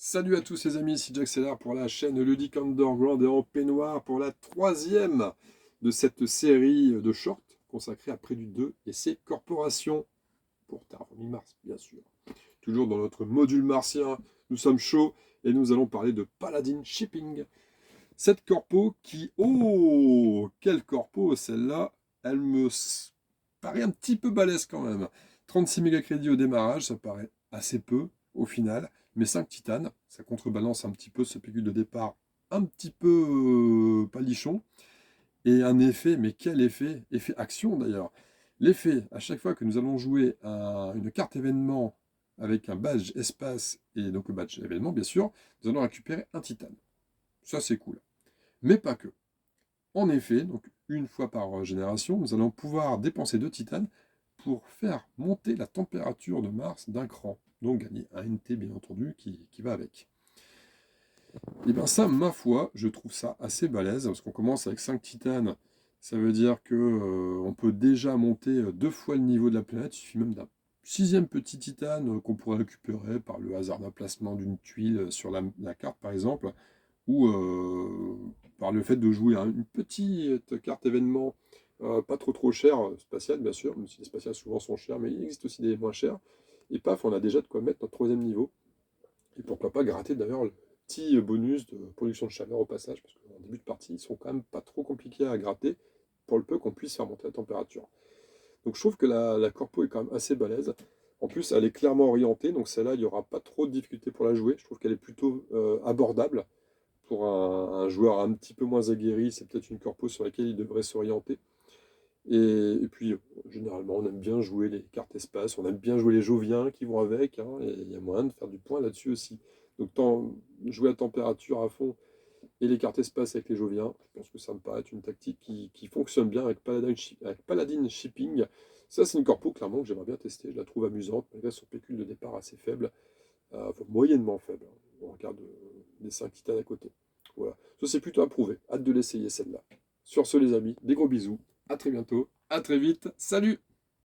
Salut à tous les amis, ici Jack Seller pour la chaîne Ludique Underground et en peignoir pour la troisième de cette série de shorts consacrée à Près du 2 et ses corporations. Pour tard, mi-mars bien sûr. Toujours dans notre module martien, nous sommes chauds et nous allons parler de Paladin Shipping. Cette corpo qui, oh, quelle corpo celle-là, elle me paraît un petit peu balèze quand même. 36 méga crédits au démarrage, ça paraît assez peu au final, mais 5 titanes, ça contrebalance un petit peu ce pécule de départ un petit peu palichon. Et un effet, mais quel effet? Effet action d'ailleurs. L'effet, à chaque fois que nous allons jouer une carte événement avec un badge espace et donc le badge événement bien sûr, nous allons récupérer un titane. Ça c'est cool. Mais pas que. En effet, donc une fois par génération, nous allons pouvoir dépenser 2 titanes pour faire monter la température de Mars d'un cran. Donc gagner un NT bien entendu qui va avec. Et bien ça, ma foi, je trouve ça assez balèze, parce qu'on commence avec 5 titanes, ça veut dire que on peut déjà monter 2 fois le niveau de la planète, il suffit même d'un sixième petit titane qu'on pourrait récupérer par le hasard d'un placement d'une tuile sur la carte par exemple, ou par le fait de jouer une petite carte événement pas trop chère, spatiale bien sûr, même si les spatiales souvent sont chères, mais il existe aussi des moins chères, et paf, on a déjà de quoi mettre notre troisième niveau. Et pourquoi pas gratter d'ailleurs le petit bonus de production de chaleur au passage, parce qu'en début de partie, ils sont quand même pas trop compliqués à gratter, pour le peu qu'on puisse faire monter la température. Donc je trouve que la corpo est quand même assez balèze. En plus, elle est clairement orientée, donc celle-là, il n'y aura pas trop de difficultés pour la jouer. Je trouve qu'elle est plutôt abordable. Pour un joueur un petit peu moins aguerri, c'est peut-être une corpo sur laquelle il devrait s'orienter. Et puis, généralement, on aime bien jouer les cartes espace, on aime bien jouer les Joviens qui vont avec, hein, et il y a moyen de faire du point là-dessus aussi. Donc, jouer à température à fond et les cartes espace avec les Joviens, je pense que ça me paraît être une tactique qui fonctionne bien avec Paladin Shipping. Ça, c'est une corpo, clairement, que j'aimerais bien tester. Je la trouve amusante, malgré son pécule de départ assez faible, enfin, moyennement faible, hein. On regarde les 5 titans à côté. Voilà. Ça, c'est plutôt approuvé. Hâte de l'essayer, celle-là. Sur ce, les amis, des gros bisous. À très bientôt. À très vite. Salut!